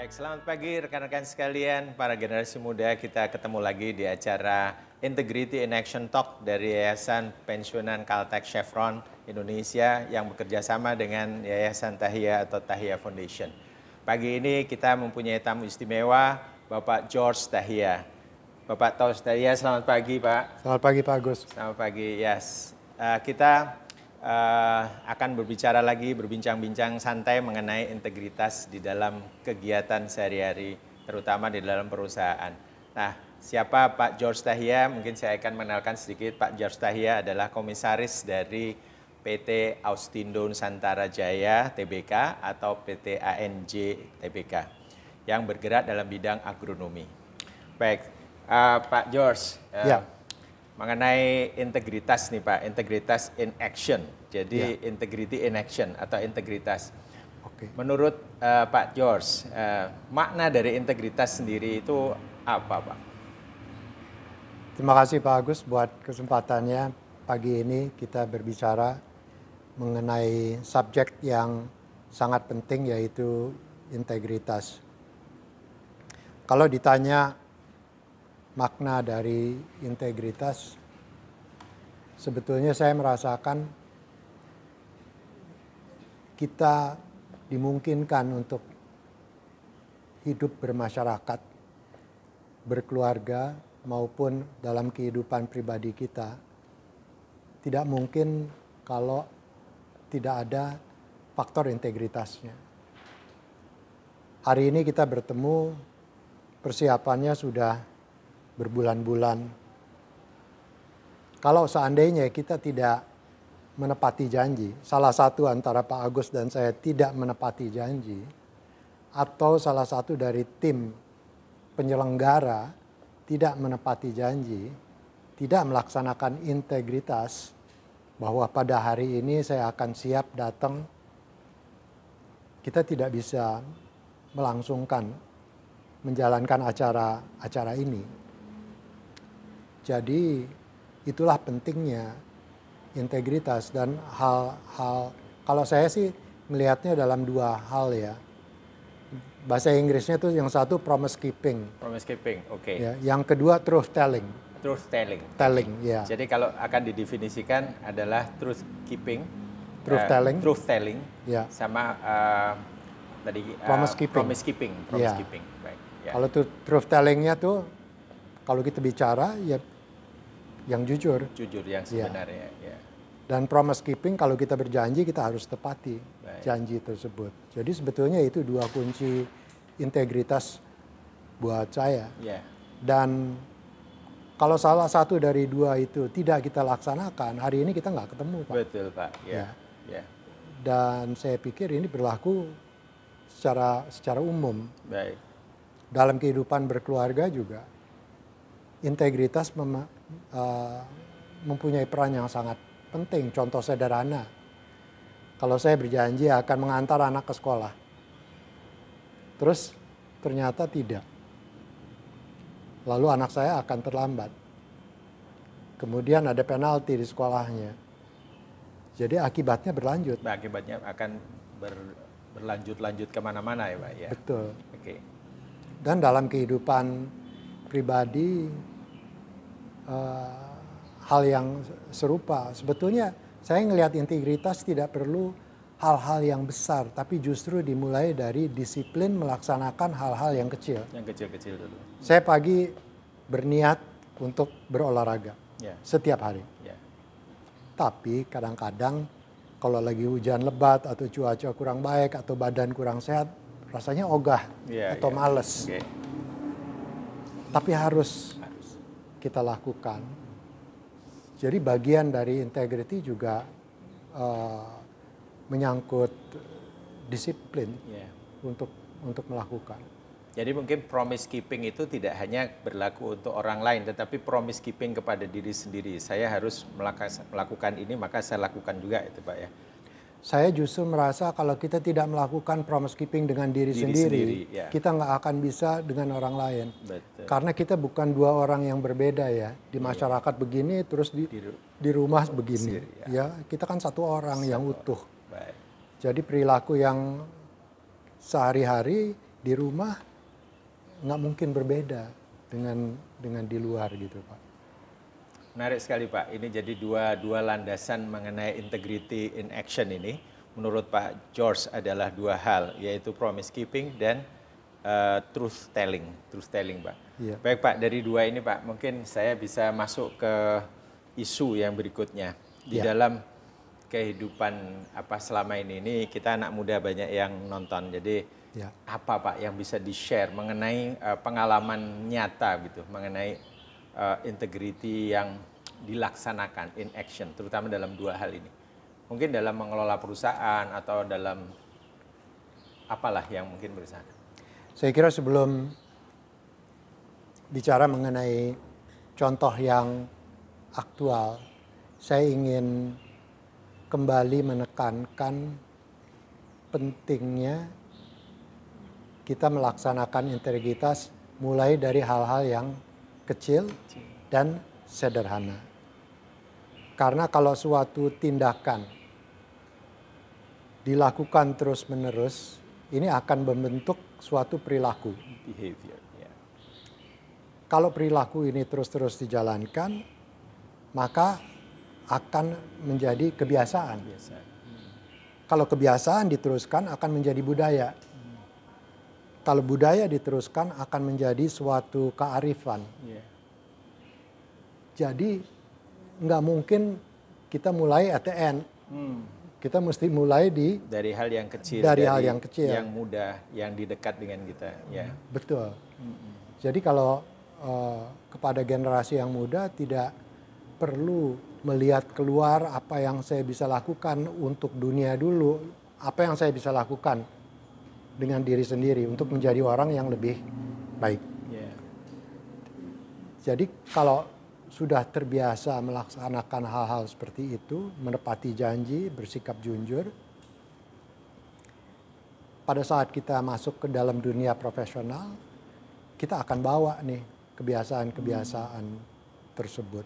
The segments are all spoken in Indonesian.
Baik, selamat pagi rekan-rekan sekalian, para generasi muda. Kita ketemu lagi di acara Integrity in Action Talk dari Yayasan Pensiunan Caltech Chevron Indonesia yang bekerja sama dengan Yayasan Tahia atau Tahia Foundation. Pagi ini kita mempunyai tamu istimewa, Bapak George Tahia. Bapak George Tahia, selamat pagi Pak. Selamat pagi Pak Agus. Selamat pagi, yes. Kita akan berbicara lagi, berbincang-bincang santai mengenai integritas di dalam kegiatan sehari-hari, terutama di dalam perusahaan. Nah, siapa Pak George Tahia? Mungkin saya akan mengenalkan sedikit. Pak George Tahia adalah komisaris dari PT Austindo Nusantara Jaya Tbk atau PT ANJ Tbk yang bergerak dalam bidang agronomi. Baik, Pak George. Ya. Mengenai integritas nih Pak, integritas in action. Jadi integrity in action atau integritas. Oke. Menurut Pak George, makna dari integritas sendiri itu apa Pak? Terima kasih Pak Agus buat kesempatannya. Pagi ini kita berbicara mengenai subjek yang sangat penting yaitu integritas. Kalau ditanya makna dari integritas, sebetulnya saya merasakan kita dimungkinkan untuk hidup bermasyarakat, berkeluarga maupun dalam kehidupan pribadi kita. Tidak mungkin kalau tidak ada faktor integritasnya. Hari ini kita bertemu, persiapannya sudah berbulan-bulan. Kalau seandainya kita tidak menepati janji, salah satu antara Pak Agus dan saya tidak menepati janji, atau salah satu dari tim penyelenggara tidak menepati janji, tidak melaksanakan integritas, bahwa pada hari ini saya akan siap datang, kita tidak bisa melangsungkan, menjalankan acara ini. Jadi itulah pentingnya integritas dan hal-hal, kalau saya sih melihatnya dalam dua hal ya. Bahasa Inggrisnya tuh yang satu promise keeping. Promise keeping, oke. Ya, yang kedua truth telling. Truth telling. Telling, ya. Jadi kalau akan didefinisikan adalah truth keeping, Truth telling. truth telling, Ya. sama tadi Promise keeping. promise keeping, promise Ya. keeping. Baik. Ya. Kalau truth tellingnya tuh, kalau kita bicara ya yang jujur. Jujur yang sebenarnya. Ya. Dan promise keeping, kalau kita berjanji kita harus tepati janji tersebut. Jadi sebetulnya itu dua kunci integritas buat saya. Ya. Dan kalau salah satu dari dua itu tidak kita laksanakan, hari ini kita nggak ketemu Pak. Betul Pak. Ya. Ya. Dan saya pikir ini berlaku secara umum. Baik. Dalam kehidupan berkeluarga juga, integritas mempunyai peran yang sangat penting. Contoh sederhana, kalau saya berjanji akan mengantar anak ke sekolah, terus ternyata tidak, lalu anak saya akan terlambat, kemudian ada penalti di sekolahnya, jadi akibatnya berlanjut. Akibatnya akan berlanjut-lanjut kemana-mana ya Pak ya. Betul. Oke. Dan dalam kehidupan pribadi, hal yang serupa. Sebetulnya saya ngelihat integritas tidak perlu hal-hal yang besar, tapi justru dimulai dari disiplin melaksanakan hal-hal yang kecil. Yang kecil-kecil dulu. Saya pagi berniat untuk berolahraga setiap hari. Ya. Tapi kadang-kadang kalau lagi hujan lebat atau cuaca kurang baik atau badan kurang sehat, rasanya ogah atau males. Okay. Tapi harus kita lakukan. Jadi bagian dari integrity juga menyangkut disiplin untuk melakukan. Jadi mungkin promise keeping itu tidak hanya berlaku untuk orang lain, tetapi promise keeping kepada diri sendiri. Saya harus melakukan ini, maka saya lakukan juga itu Pak ya. Saya justru merasa kalau kita tidak melakukan promise keeping dengan diri sendiri kita nggak akan bisa dengan orang lain. Betul. Karena kita bukan dua orang yang berbeda ya. Di masyarakat begini, terus di rumah begini. Ya, kita kan satu orang yang utuh. Baik. Jadi perilaku yang sehari-hari di rumah nggak mungkin berbeda dengan di luar gitu Pak. Menarik sekali Pak, ini jadi dua landasan mengenai integrity in action ini. Menurut Pak George adalah dua hal, yaitu promise keeping dan truth telling Pak. Iya. Baik Pak, dari dua ini Pak, mungkin saya bisa masuk ke isu yang berikutnya. Di dalam kehidupan apa selama ini kita anak muda banyak yang nonton, jadi apa Pak yang bisa di-share mengenai pengalaman nyata gitu, mengenai integrity yang dilaksanakan in action, terutama dalam dua hal ini. Mungkin dalam mengelola perusahaan atau dalam apalah yang mungkin bersama. Saya kira sebelum bicara mengenai contoh yang aktual, saya ingin kembali menekankan pentingnya kita melaksanakan integritas mulai dari hal-hal yang kecil dan sederhana. Karena kalau suatu tindakan dilakukan terus-menerus, ini akan membentuk suatu perilaku. Behavior, yeah. Kalau perilaku ini terus-terus dijalankan, maka akan menjadi kebiasaan. Kalau kebiasaan diteruskan akan menjadi budaya. Kalau budaya diteruskan akan menjadi suatu kearifan. Jadi nggak mungkin kita mulai at the end. Kita mesti mulai dari hal yang kecil, dari hal yang kecil, yang mudah, yang didekat dengan kita. Ya. Betul. Jadi kalau kepada generasi yang muda tidak perlu melihat keluar apa yang saya bisa lakukan untuk dunia dulu, apa yang saya bisa lakukan dengan diri sendiri untuk menjadi orang yang lebih baik. Jadi kalau sudah terbiasa melaksanakan hal-hal seperti itu, menepati janji, bersikap jujur, pada saat kita masuk ke dalam dunia profesional, kita akan bawa nih kebiasaan-kebiasaan tersebut.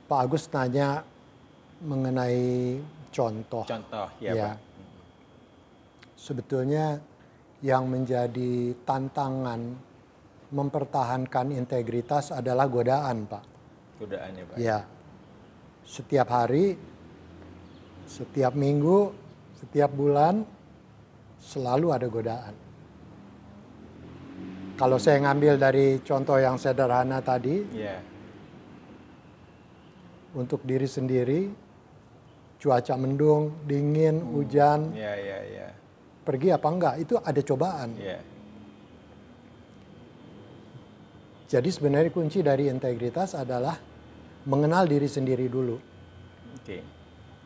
Pak Agus tanya mengenai contoh. Contoh, ya Pak. Sebetulnya yang menjadi tantangan mempertahankan integritas adalah godaan, Pak. Godaan ya Pak. Ya, setiap hari, setiap minggu, setiap bulan selalu ada godaan. Kalau saya ngambil dari contoh yang sederhana tadi, untuk diri sendiri, cuaca mendung, dingin, hujan, pergi apa enggak, itu ada cobaan. Jadi sebenarnya kunci dari integritas adalah mengenal diri sendiri dulu.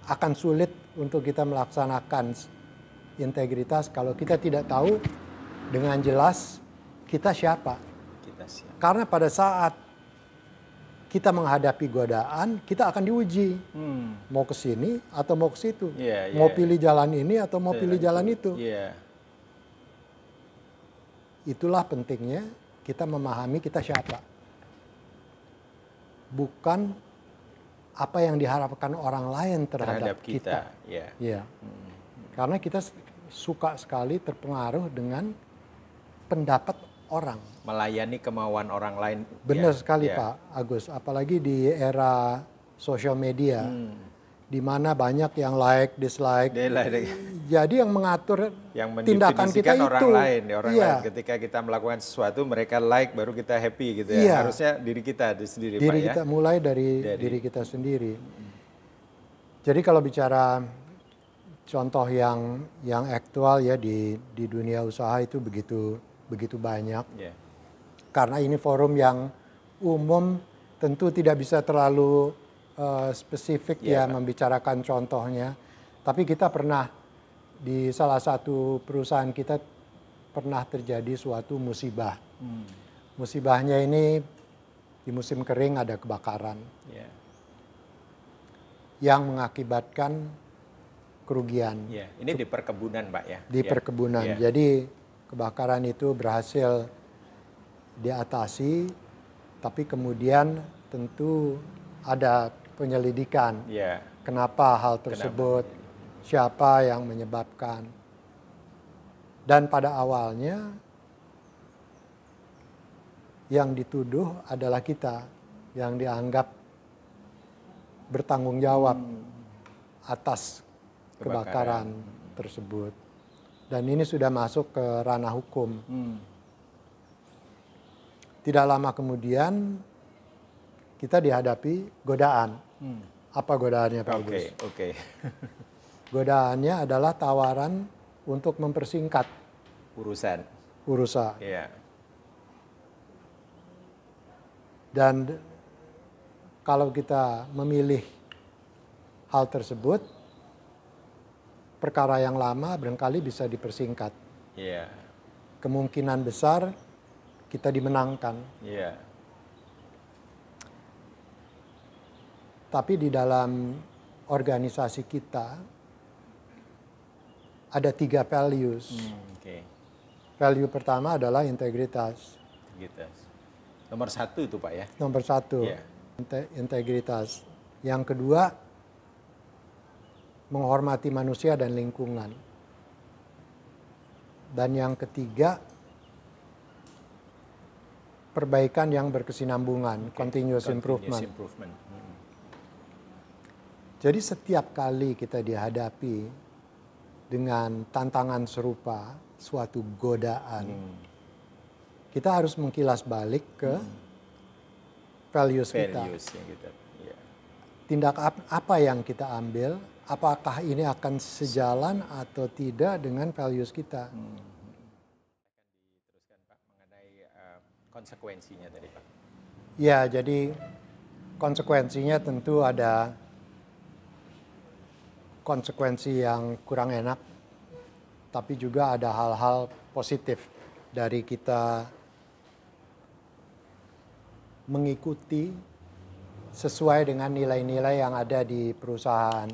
Akan sulit untuk kita melaksanakan integritas kalau kita tidak tahu dengan jelas kita siapa. Karena pada saat kita menghadapi godaan, kita akan diuji. Mau ke sini atau mau ke situ. Mau pilih jalan ini atau mau pilih jalan itu. Itulah pentingnya kita memahami kita siapa. Bukan apa yang diharapkan orang lain terhadap kita. Karena kita suka sekali terpengaruh dengan pendapat orang. Melayani kemauan orang lain. Benar sekali Pak Agus, apalagi di era sosial media, di mana banyak yang like, dislike. Jadi yang mengatur tindakan kita itu orang lain. Ketika kita melakukan sesuatu, mereka like, baru kita happy gitu ya. Harusnya diri kita sendiri Pak ya. Kita mulai dari diri kita sendiri. Jadi kalau bicara contoh yang aktual ya di dunia usaha itu begitu banyak. Karena ini forum yang umum, tentu tidak bisa terlalu spesifik membicarakan contohnya. Tapi kita pernah di salah satu perusahaan kita pernah terjadi suatu musibah. Musibahnya ini di musim kering ada kebakaran yang mengakibatkan kerugian. Ini di perkebunan Pak ya? Di perkebunan. Jadi kebakaran itu berhasil diatasi, tapi kemudian tentu ada penyelidikan. Kenapa hal tersebut, siapa yang menyebabkan. Dan pada awalnya yang dituduh adalah kita yang dianggap bertanggung jawab atas kebakaran tersebut. Dan ini sudah masuk ke ranah hukum. Tidak lama kemudian kita dihadapi godaan. Apa godaannya Pak Agus? Oke. Godaannya adalah tawaran untuk mempersingkat Urusan. Iya. Dan kalau kita memilih hal tersebut, perkara yang lama barangkali bisa dipersingkat. Iya. Kemungkinan besar kita dimenangkan. Iya. Tapi di dalam organisasi kita ada 3 values. Value pertama adalah integritas. Nomor 1 itu Pak ya? Nomor 1, integritas. Yang kedua, menghormati manusia dan lingkungan. Dan yang ketiga, perbaikan yang berkesinambungan, continuous improvement. Jadi setiap kali kita dihadapi dengan tantangan serupa, suatu godaan, kita harus mengkilas balik ke values kita. Tindak apa yang kita ambil, apakah ini akan sejalan atau tidak dengan values kita. Diteruskan Pak mengenai konsekuensinya tadi Pak. Ya, jadi konsekuensinya tentu ada konsekuensi yang kurang enak, tapi juga ada hal-hal positif dari kita mengikuti sesuai dengan nilai-nilai yang ada di perusahaan.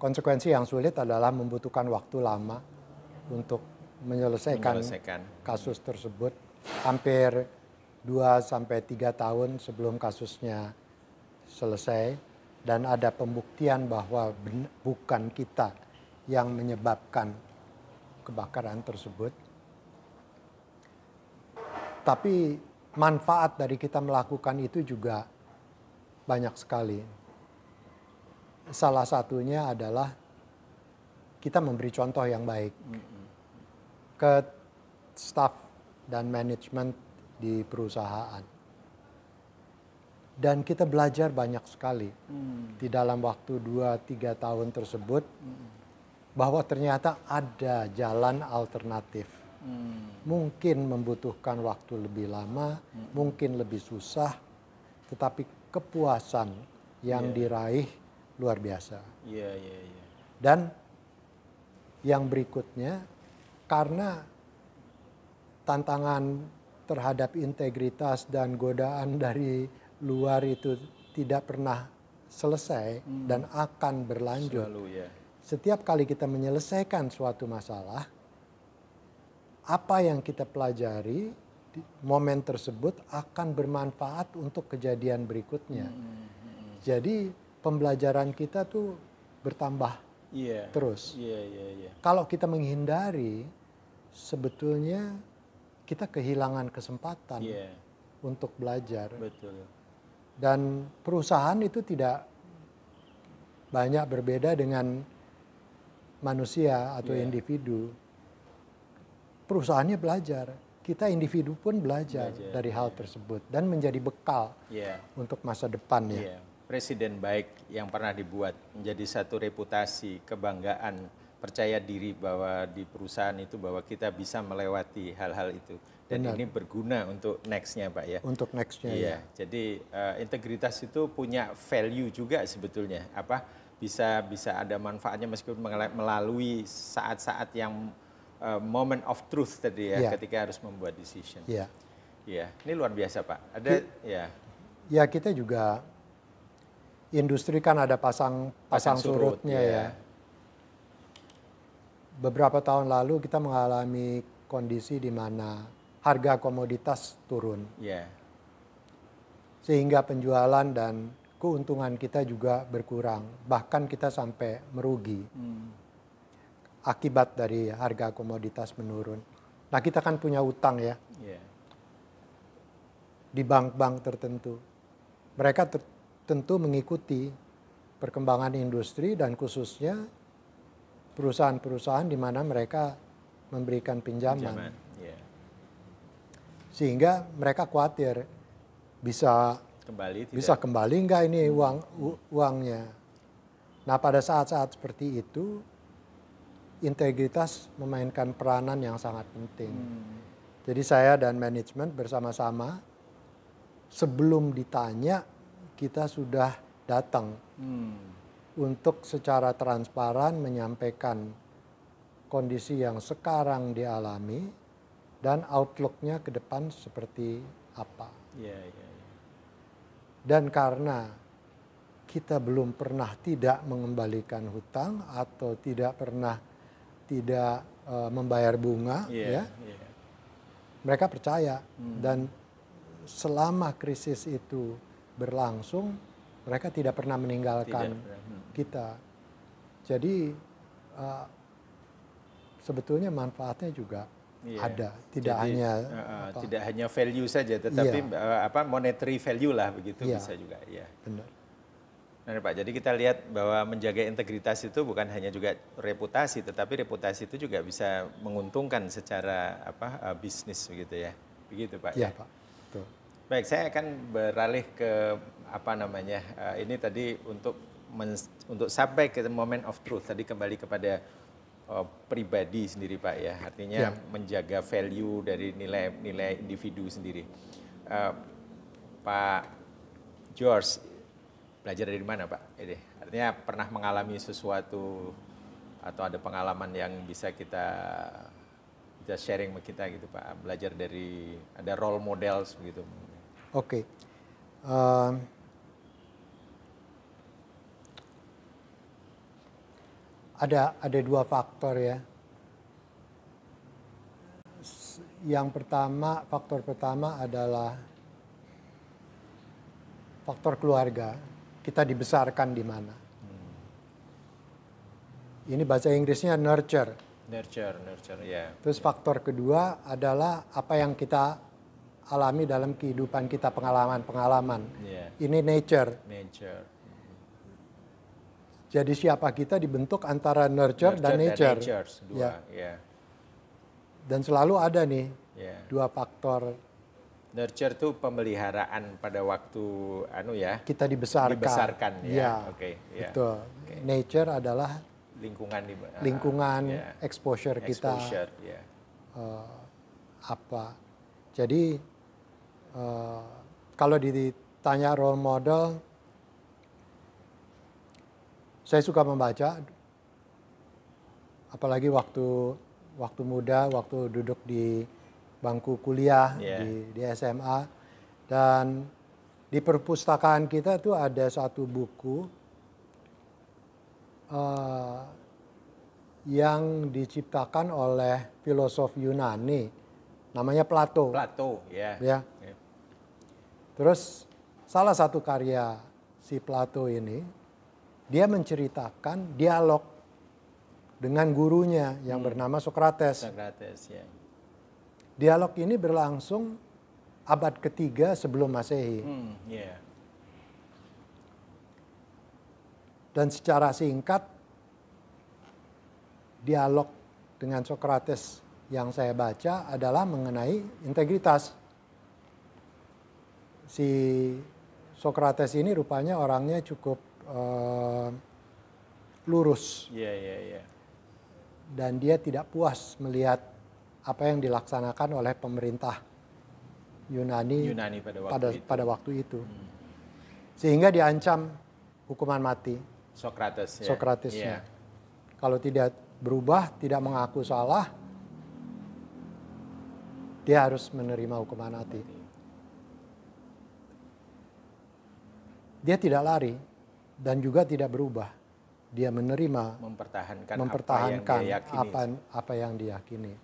Konsekuensi yang sulit adalah membutuhkan waktu lama untuk menyelesaikan kasus tersebut. Hampir 2-3 tahun sebelum kasusnya selesai. Dan ada pembuktian bahwa bukan kita yang menyebabkan kebakaran tersebut. Tapi manfaat dari kita melakukan itu juga banyak sekali. Salah satunya adalah kita memberi contoh yang baik ke staf dan manajemen di perusahaan. Dan kita belajar banyak sekali di dalam waktu 2-3 tahun tersebut bahwa ternyata ada jalan alternatif. Mungkin membutuhkan waktu lebih lama, mungkin lebih susah, tetapi kepuasan yang diraih luar biasa. Dan yang berikutnya, karena tantangan terhadap integritas dan godaan dari luar itu tidak pernah selesai dan akan berlanjut. Setiap kali kita menyelesaikan suatu masalah, apa yang kita pelajari di momen tersebut akan bermanfaat untuk kejadian berikutnya. Jadi pembelajaran kita tuh bertambah terus. Kalau kita menghindari, sebetulnya kita kehilangan kesempatan untuk belajar. Dan perusahaan itu tidak banyak berbeda dengan manusia atau individu. Perusahaannya belajar, kita individu pun belajar dari hal tersebut dan menjadi bekal untuk masa depannya. Presiden baik yang pernah dibuat menjadi satu reputasi, kebanggaan, percaya diri bahwa di perusahaan itu bahwa kita bisa melewati hal-hal itu. Dan ini berguna untuk next-nya Pak ya. Untuk next-nya ya. Jadi integritas itu punya value juga sebetulnya. Bisa ada manfaatnya meskipun melalui saat-saat yang moment of truth tadi ya, ketika harus membuat decision. Ini luar biasa Pak. Ya kita juga industri kan ada pasang surutnya ya. Beberapa tahun lalu kita mengalami kondisi di mana harga komoditas turun. Sehingga penjualan dan keuntungan kita juga berkurang. Bahkan kita sampai merugi. akibat dari harga komoditas menurun. Nah, kita kan punya utang ya di bank-bank tertentu. Mereka tentu mengikuti perkembangan industri dan khususnya perusahaan-perusahaan di mana mereka memberikan pinjaman. Sehingga mereka khawatir bisa kembali nggak ini uangnya. Nah, pada saat-saat seperti itu integritas memainkan peranan yang sangat penting. Jadi saya dan manajemen bersama-sama sebelum ditanya kita sudah datang untuk secara transparan menyampaikan kondisi yang sekarang dialami dan outlook-nya ke depan seperti apa. Dan karena kita belum pernah tidak mengembalikan hutang atau tidak pernah tidak membayar bunga, mereka percaya. Dan selama krisis itu berlangsung, mereka tidak pernah meninggalkan kita. Jadi sebetulnya manfaatnya juga ada, tidak hanya value saja, tetapi monetary value lah begitu bisa juga. Benar. Nah, Pak, jadi kita lihat bahwa menjaga integritas itu bukan hanya juga reputasi, tetapi reputasi itu juga bisa menguntungkan secara bisnis begitu ya, begitu Pak. Iya Pak. Betul. Baik, saya akan beralih ke ini tadi untuk sampai ke moment of truth, tadi kembali kepada pribadi sendiri Pak ya, artinya menjaga value dari nilai individu sendiri. Pak George, belajar dari mana Pak? Artinya pernah mengalami sesuatu atau ada pengalaman yang bisa kita sharing sama kita gitu Pak, belajar dari ada role models begitu. Oke. Ada dua faktor ya. Faktor pertama adalah faktor keluarga. Kita dibesarkan di mana. Ini bahasa Inggrisnya nurture. Nurture, ya. Terus faktor kedua adalah apa yang kita alami dalam kehidupan kita, pengalaman-pengalaman. Ini nature. Jadi siapa kita dibentuk antara nurture dan nature. Dan selalu ada nih dua faktor. Nurture itu pemeliharaan pada waktu kita dibesarkan. Betul. Nature adalah lingkungan exposure kita. Jadi kalau ditanya role model, saya suka membaca, apalagi waktu muda, waktu duduk di bangku kuliah di SMA, dan di perpustakaan kita tuh ada satu buku yang diciptakan oleh filosof Yunani, namanya Plato. Ya. Terus salah satu karya si Plato ini, dia menceritakan dialog dengan gurunya yang bernama Sokrates. Dialog ini berlangsung abad ketiga sebelum Masehi. Dan secara singkat, dialog dengan Sokrates yang saya baca adalah mengenai integritas. Si Sokrates ini rupanya orangnya cukup lurus. Dan dia tidak puas melihat apa yang dilaksanakan oleh pemerintah Yunani pada waktu itu. Sehingga diancam hukuman mati. Sokratesnya. Kalau tidak berubah, tidak mengaku salah, dia harus menerima hukuman mati. Dia tidak lari dan juga tidak berubah. Dia menerima, mempertahankan apa yang diyakini.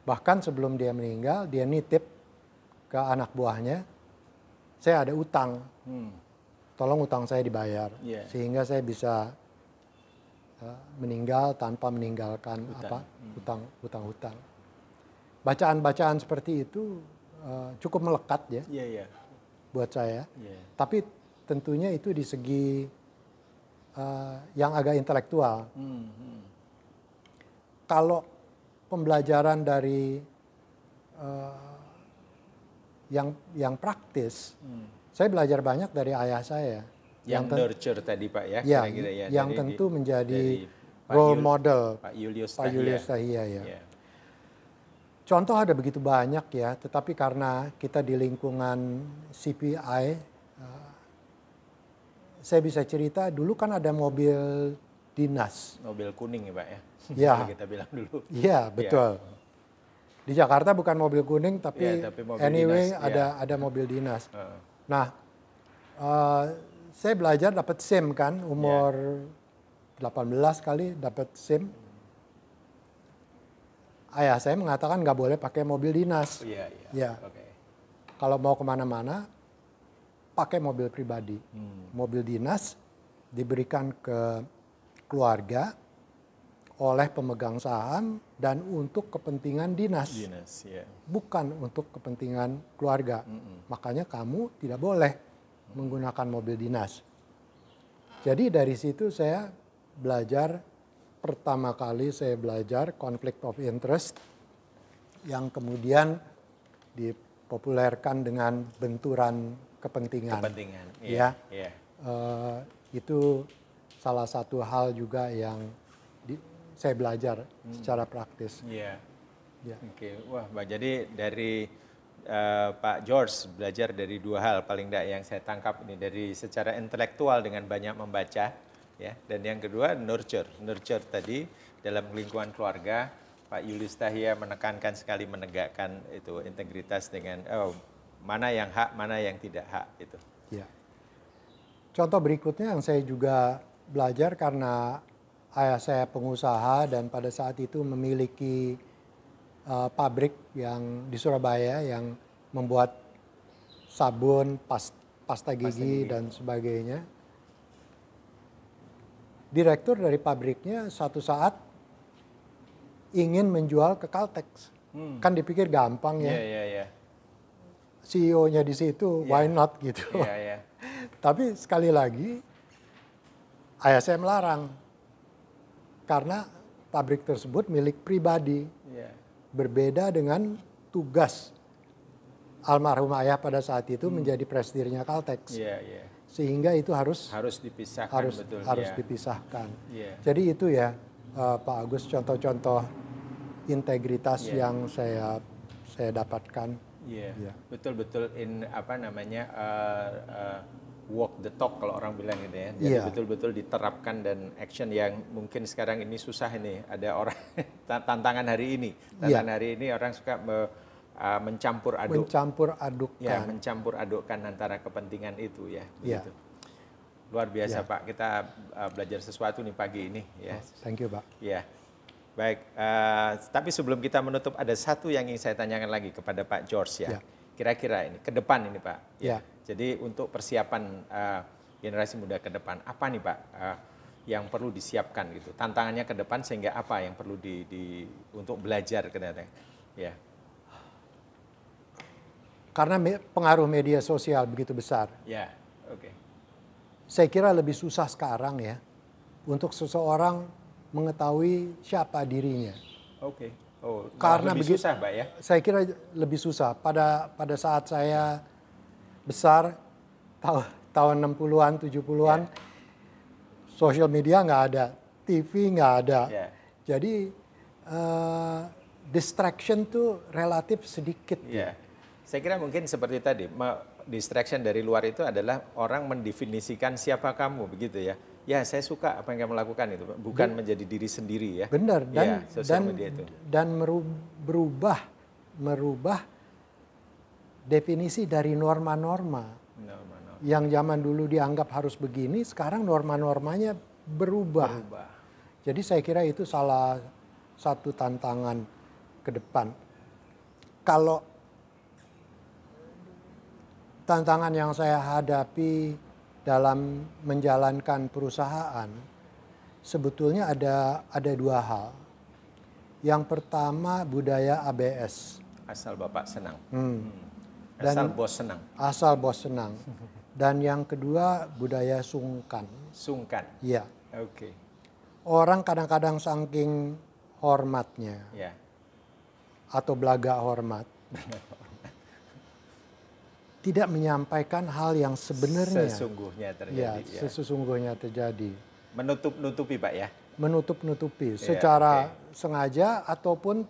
Bahkan sebelum dia meninggal, dia nitip ke anak buahnya, saya ada utang, tolong utang saya dibayar, sehingga saya bisa meninggal tanpa meninggalkan hutang-hutang. Bacaan-bacaan seperti itu cukup melekat ya buat saya. Tapi tentunya itu di segi yang agak intelektual. Kalau pembelajaran dari yang praktis, saya belajar banyak dari ayah saya. Yang nurture tadi Pak ya, kira-kira ya. Yang tentu menjadi role model Pak Julius Tahia ya. Contoh ada begitu banyak ya, tetapi karena kita di lingkungan CPI, saya bisa cerita dulu kan ada mobil dinas. Mobil kuning ya Pak ya? Ya. Kita bilang dulu. Iya betul. Di Jakarta bukan mobil kuning, tapi mobil anyway dinas, ada mobil dinas. Nah, saya belajar dapat SIM kan, umur 18 kali dapat SIM. Ayah saya mengatakan nggak boleh pakai mobil dinas. Kalau mau kemana-mana, pakai mobil pribadi. Mobil dinas diberikan ke keluarga oleh pemegang saham dan untuk kepentingan dinas. Bukan untuk kepentingan keluarga. Makanya kamu tidak boleh menggunakan mobil dinas. Jadi dari situ saya belajar, pertama kali saya belajar conflict of interest yang kemudian dipopulerkan dengan benturan kepentingan. Itu salah satu hal juga yang saya belajar secara praktis. Wah, jadi dari Pak George belajar dari dua hal paling tidak yang saya tangkap ini, dari secara intelektual dengan banyak membaca, ya, dan yang kedua nurture tadi dalam lingkungan keluarga. Pak Julius Tahia menekankan sekali, menegakkan itu integritas dengan mana yang hak, mana yang tidak hak itu. Contoh berikutnya yang saya juga belajar karena ayah saya pengusaha dan pada saat itu memiliki pabrik yang di Surabaya yang membuat sabun, pasta gigi dan sebagainya. Direktur dari pabriknya suatu saat ingin menjual ke Caltex. Kan dipikir gampang ya. CEO-nya di situ, why not gitu. Tapi sekali lagi ayah saya melarang karena pabrik tersebut milik pribadi. Berbeda dengan tugas almarhum ayah pada saat itu menjadi presidennya Caltex. Sehingga itu harus dipisahkan, harus dipisahkan. Jadi itu ya Pak Agus, contoh-contoh integritas yang saya dapatkan. Betul-betul walk the talk kalau orang bilang gitu ya. Jadi betul-betul diterapkan dan action yang mungkin sekarang ini susah ini. Ada orang tantangan hari ini. Hari ini orang suka mencampur adukkan antara kepentingan itu ya. Begitu. Luar biasa Pak, kita belajar sesuatu nih pagi ini ya. Thank you Pak. Baik, tapi sebelum kita menutup ada satu yang ingin saya tanyakan lagi kepada Pak George ya. Kira-kira ini ke depan ini Pak. Jadi untuk persiapan generasi muda ke depan, apa nih Pak yang perlu disiapkan gitu? Tantangannya ke depan sehingga apa yang perlu untuk belajar ke depan? Karena pengaruh media sosial begitu besar. Saya kira lebih susah sekarang ya untuk seseorang mengetahui siapa dirinya. Karena lebih susah, Pak ya? Saya kira lebih susah. Pada saat saya besar, tahun 60-an, 70-an, social media nggak ada, TV nggak ada. Jadi distraction tuh relatif sedikit. Saya kira mungkin seperti tadi, distraction dari luar itu adalah orang mendefinisikan siapa kamu, begitu ya. Ya, saya suka apa yang kamu lakukan itu, bukan menjadi diri sendiri ya. Benar, dan merubah definisi dari norma-norma. Yang zaman dulu dianggap harus begini, sekarang norma-normanya berubah. Jadi saya kira itu salah satu tantangan ke depan. Kalau tantangan yang saya hadapi dalam menjalankan perusahaan, sebetulnya ada dua hal. Yang pertama budaya ABS. Asal Bapak senang. Dan Asal bos senang. Asal bos senang. Dan yang kedua budaya sungkan. Sungkan. Iya. Oke. Orang kadang-kadang saking hormatnya Ya. atau belaga hormat tidak menyampaikan hal yang sebenarnya Sesungguhnya terjadi. Ya. sesungguhnya terjadi. Menutup-nutupi Pak ya. Menutup-nutupi secara sengaja ataupun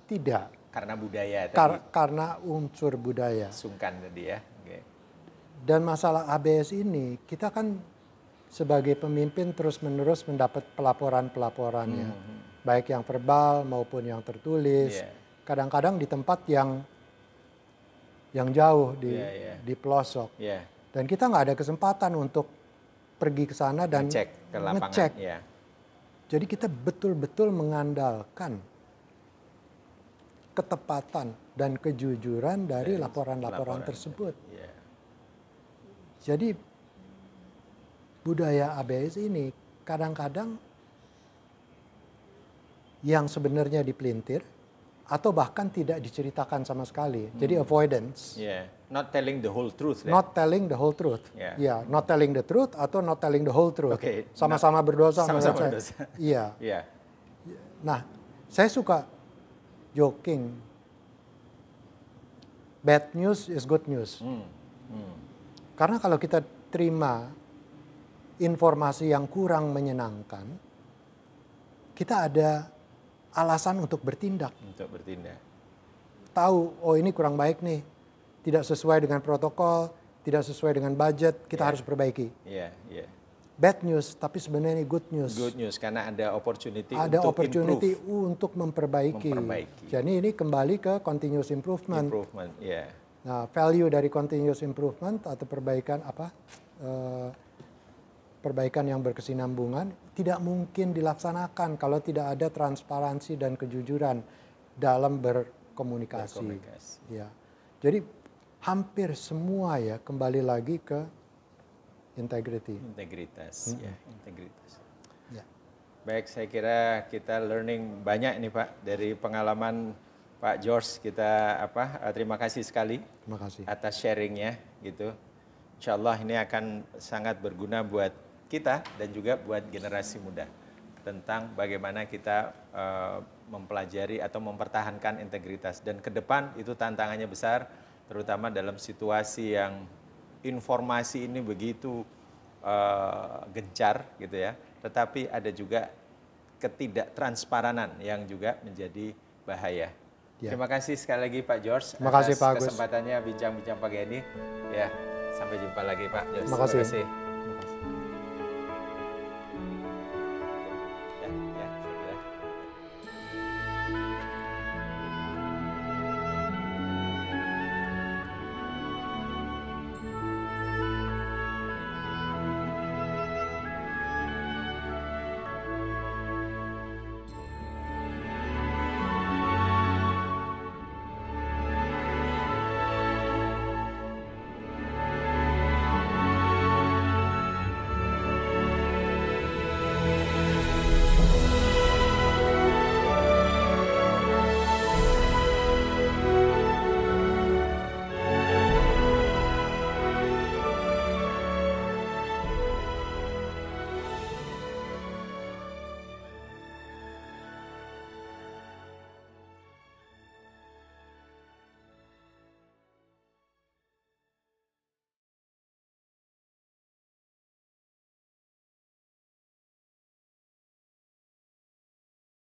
tidak. Karena budaya tadi. Karena unsur budaya. Sungkan tadi ya. Oke. Dan masalah ABS ini kita kan sebagai pemimpin terus-menerus mendapat pelaporan-pelaporannya. Baik yang verbal maupun yang tertulis. Yeah. Kadang-kadang di tempat yang jauh di pelosok. Yeah. Dan kita nggak ada kesempatan untuk pergi ke sana dan ngecek ke lapangan. ngecek. Ya. Jadi kita betul-betul mengandalkan ketepatan dan kejujuran dari laporan-laporan tersebut. Yeah. Jadi budaya ABS ini kadang-kadang yang sebenarnya dipelintir atau bahkan tidak diceritakan sama sekali. Jadi avoidance. Yeah. Not telling the whole truth. Not telling the whole truth. Yeah. Yeah, not telling the truth atau not telling the whole truth. Okay. Sama-sama berdosa. Sama-sama menurut berdosa. saya. Iya. Yeah. Nah, saya suka joking. Bad news is good news. Karena kalau kita terima informasi yang kurang menyenangkan, kita ada alasan untuk bertindak. Untuk bertindak. Tahu, oh ini kurang baik nih, tidak sesuai dengan protokol, tidak sesuai dengan budget, kita harus perbaiki. Iya, iya. Bad news, tapi sebenarnya good news. Good news, karena ada opportunity Ada untuk opportunity improve. untuk memperbaiki. Jadi ini kembali ke continuous improvement. Improvement, ya. Nah, value dari continuous improvement atau perbaikan perbaikan yang berkesinambungan tidak mungkin dilaksanakan kalau tidak ada transparansi dan kejujuran dalam berkomunikasi. Ya. Jadi hampir semua ya kembali lagi ke integrity. Integritas, ya, integritas. Ya. Baik, saya kira kita learning banyak nih Pak dari pengalaman Pak George. Kita terima kasih sekali. Terima kasih atas sharingnya gitu. Insya Allah ini akan sangat berguna buat kita dan juga buat generasi muda tentang bagaimana kita mempelajari atau mempertahankan integritas. Dan ke depan itu tantangannya besar, terutama dalam situasi yang informasi ini begitu gencar gitu ya. Tetapi ada juga ketidaktransparanan yang juga menjadi bahaya. Ya. Terima kasih sekali lagi Pak George atas kesempatannya bincang-bincang pagi ini. Ya, sampai jumpa lagi Pak George. Terima kasih.